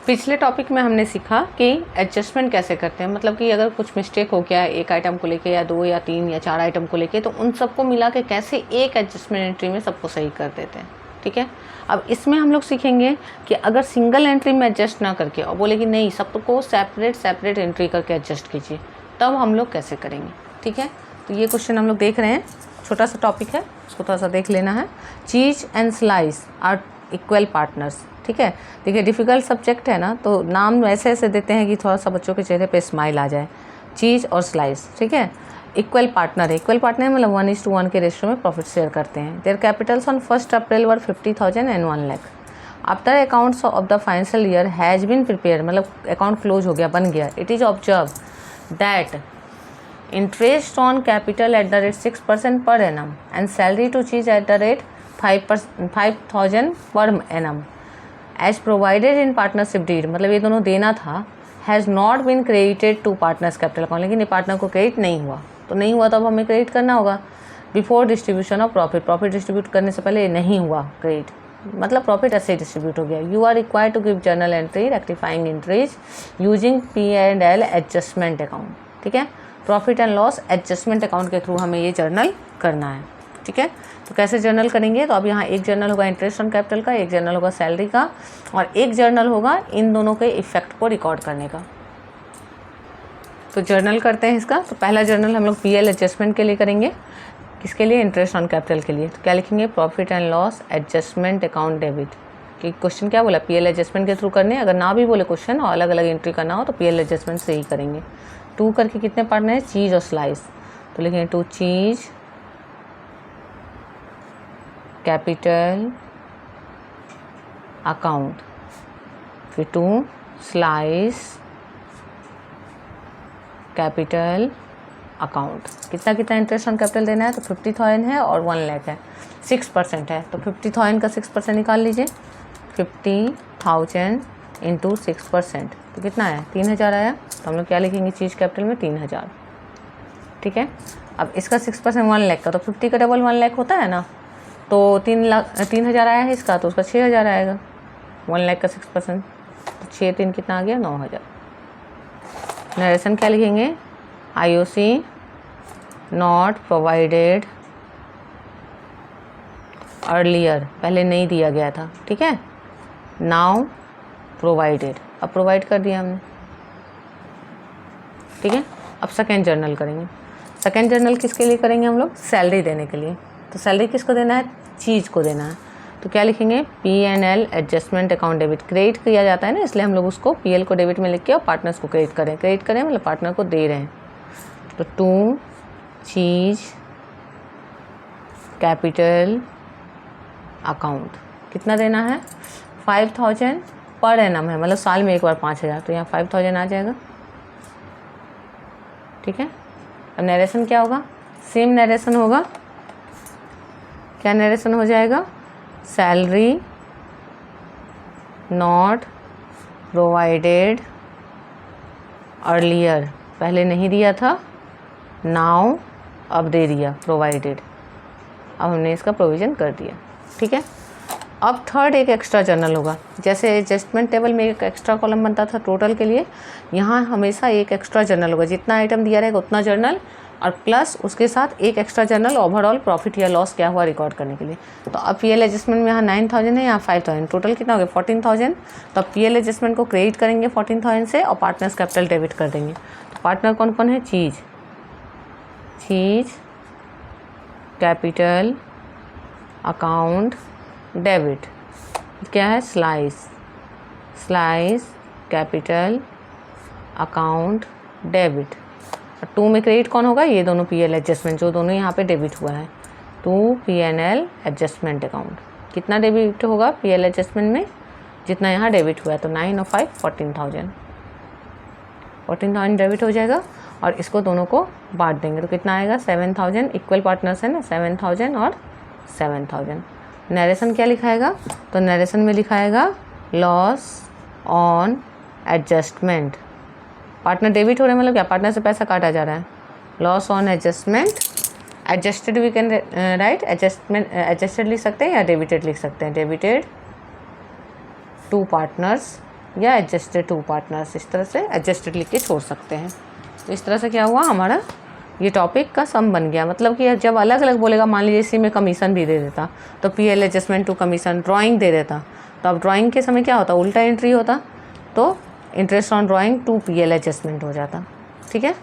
पिछले टॉपिक में हमने सीखा कि एडजस्टमेंट कैसे करते हैं, मतलब कि अगर कुछ मिस्टेक हो गया एक आइटम को लेके या 2 या 3 या 4 आइटम को लेके, तो उन सबको मिला के कैसे एक एडजस्टमेंट एंट्री में सबको सही कर देते हैं। ठीक है, अब इसमें हम लोग सीखेंगे कि अगर सिंगल एंट्री में एडजस्ट ना करके और बोले कि नहीं सबको सेपरेट एंट्री करके एडजस्ट कीजिए, तब हम लोग कैसे करेंगे। ठीक है, तो ये क्वेश्चन हम लोग देख रहे हैं, छोटा सा टॉपिक है, उसको थोड़ा सा देख लेना है। Cheese and slice are equal partners. ठीक है, देखिए डिफ़िकल्ट सब्जेक्ट है ना, तो नाम ऐसे ऐसे देते हैं कि थोड़ा सा बच्चों के चेहरे पे स्माइल आ जाए। चीज़ और स्लाइस, ठीक है, इक्वल पार्टनर है। इक्वल पार्टनर मतलब 1:1 के रेशियो में प्रॉफिट शेयर करते हैं। Their capitals on 1 April were 50,000 and 1 lakh. After accounts of the financial year has been prepare, मतलब अकाउंट क्लोज हो गया, बन गया। It is observe that interest on capital at the rate 6% per annum and salary to cheese at the rate 5,000 per annum as provided in partnership deed, मतलब ये दोनों देना था, has not been credited to partners capital account, लेकिन ये partner को credit नहीं हुआ, तो नहीं हुआ तो अब हमें क्रेडिट करना होगा। Before distribution of profit, profit distribute करने से पहले ये नहीं हुआ क्रेडिट, मतलब प्रॉफिट ऐसे डिस्ट्रीब्यूट हो गया। You are required to give journal entry rectifying entries using P&L adjustment account. ठीक है, profit and loss adjustment account के थ्रू हमें ये जर्नल करना है। ठीक है, तो कैसे जर्नल करेंगे, तो अब यहाँ एक जर्नल होगा इंटरेस्ट ऑन कैपिटल का, एक जर्नल होगा सैलरी का, और एक जर्नल होगा इन दोनों के इफेक्ट को रिकॉर्ड करने का। तो जर्नल करते हैं इसका। तो पहला जर्नल हम लोग PL एडजस्टमेंट के लिए करेंगे, किसके लिए, इंटरेस्ट ऑन कैपिटल के लिए। तो क्या लिखेंगे, profit and loss adjustment account debit. कि क्वेश्चन क्या बोला, PL एडजस्टमेंट के थ्रू करने, अगर ना भी बोले क्वेश्चन और अलग अलग एंट्री करना हो तो PL एडजस्टमेंट से ही करेंगे। 2 करके कितने पढ़ने हैं, चीज़ और स्लाइस, तो लिखेंगे 2 चीज़ कैपिटल अकाउंट, फिर 2 स्लाइस कैपिटल अकाउंट। कितना कितना इंटरेस्ट ऑन कैपिटल देना है, तो 50,000 है और 1 लाख है, 6% है, तो 50,000 का 6% निकाल लीजिए। 50,000 इंटू 6%, तो कितना है, 3,000 आया। तो हम लोग क्या लिखेंगे, चीज़ कैपिटल में 3,000। ठीक है, अब इसका 6% 1 लाख का, तो 50 का डबल 1 लाख होता है ना, तो 3,000 आया है इसका, तो उसका 6,000 आएगा। 1 लाख का 6%, तो 6 3 कितना आ गया, 9,000। नरेशन क्या लिखेंगे, IOC नॉट प्रोवाइडेड अर्लियर, पहले नहीं दिया गया था। ठीक है, नाउ प्रोवाइडेड, अब प्रोवाइड कर दिया हमने। ठीक है, अब सेकेंड जर्नल करेंगे। सेकेंड जर्नल किसके लिए करेंगे हम लोग, सैलरी देने के लिए। तो सैलरी किसको देना है, चीज़ को देना है। तो क्या लिखेंगे, P&L adjustment account debit. Credit किया जाता है ना, इसलिए हम लोग उसको PL को डेबिट में लिख के और पार्टनर्स को क्रेडिट करें। क्रेडिट करें मतलब पार्टनर को दे रहे हैं। तो 2 चीज़ कैपिटल अकाउंट, कितना देना है, 5,000 पर एनम है, मतलब साल में एक बार 5,000, तो यहाँ 5,000 आ जाएगा। ठीक है, अब नरेशन क्या होगा, सेम नरेशन होगा। क्या नरेशन हो जाएगा, सैलरी नॉट प्रोवाइडेड अर्लियर, पहले नहीं दिया था, नाउ अब दे दिया, प्रोवाइडेड, अब हमने इसका प्रोविज़न कर दिया। ठीक है, अब थर्ड एक एक्स्ट्रा जर्नल होगा। जैसे एडजस्टमेंट टेबल में एक एक्स्ट्रा कॉलम बनता था टोटल के लिए, यहाँ हमेशा एक एक्स्ट्रा जर्नल होगा। जितना आइटम दिया रहेगा उतना जर्नल, और प्लस उसके साथ एक एक्स्ट्रा जर्नल ओवरऑल प्रॉफिट या लॉस क्या हुआ रिकॉर्ड करने के लिए। तो अब PL एडजस्टमेंट में यहाँ 9,000 है, यहाँ 5,000, टोटल कितना हो गया, 14,000। तो अब PL एडजस्टमेंट को क्रेडिट करेंगे 14,000 से और पार्टनर्स कैपिटल डेबिट कर देंगे। तो पार्टनर कौन कौन है, चीज़ कैपिटल अकाउंट डेबिट, क्या है, स्लाइस कैपिटल अकाउंट डेबिट। 2 में क्रेडिट कौन होगा, ये दोनों PL एडजस्टमेंट, जो दोनों यहाँ पे डेबिट हुआ है। 2 P&L एडजस्टमेंट अकाउंट, कितना डेबिट होगा PL एडजस्टमेंट में, जितना यहाँ डेबिट हुआ है। तो 9 और 5 14,000 डेबिट हो जाएगा, और इसको दोनों को बांट देंगे तो कितना आएगा, 7,000। इक्वल पार्टनर्स है ना, 7,000 और 7,000। नरेशन क्या लिखाएगा, तो नरेशन में लिखाएगा loss on adjustment. Partner debit हो रहे हैं, मतलब क्या, पार्टनर से पैसा काटा जा रहा है। Loss on adjustment, adjusted we can write, adjustment adjusted लिख सकते हैं या डेबिटेड लिख सकते हैं। डेबिटेड टू पार्टनर्स या एडजस्टेड टू पार्टनर्स, इस तरह से एडजस्टेड लिख के छोड़ सकते हैं। तो इस तरह से क्या हुआ, हमारा ये टॉपिक का सम बन गया। मतलब कि जब अलग अलग बोलेगा, मान लीजिए इसी में कमीशन भी दे देता तो PL adjustment to commission, drawing दे देता तो अब ड्राइंग के समय क्या होता, उल्टा एंट्री होता, तो interest on drawing to PL adjustment हो जाता। ठीक है,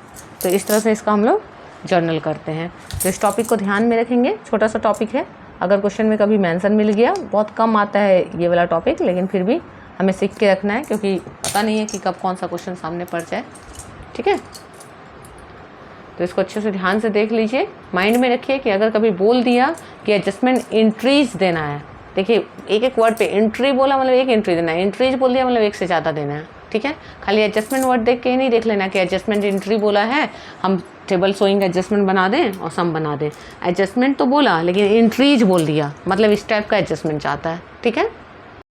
तो इस तरह से इसका हम लोग जर्नल करते हैं। तो इस टॉपिक को ध्यान में रखेंगे, छोटा सा टॉपिक है, अगर क्वेश्चन में कभी मेंशन मिल गया, बहुत कम आता है ये वाला टॉपिक, लेकिन फिर भी हमें सीख के रखना है क्योंकि पता नहीं है कि कब कौन सा क्वेश्चन सामने पड़ जाए। ठीक है, तो इसको अच्छे से ध्यान से देख लीजिए, माइंड में रखिए कि अगर कभी बोल दिया कि एडजस्टमेंट एंट्रीज देना है, देखिए एक एक वर्ड पे एंट्री बोला मतलब एक एंट्री देना है, एंट्रीज बोल दिया मतलब एक से ज़्यादा देना है। ठीक है, खाली एडजस्टमेंट वर्ड देख के ही नहीं देख लेना कि एडजस्टमेंट एंट्री बोला है, हम टेबल सोइंग एडजस्टमेंट बना दें और सम बना दें। एडजस्टमेंट तो बोला लेकिन एंट्रीज बोल दिया, मतलब इस टाइप का एडजस्टमेंट चाहता है। ठीक है।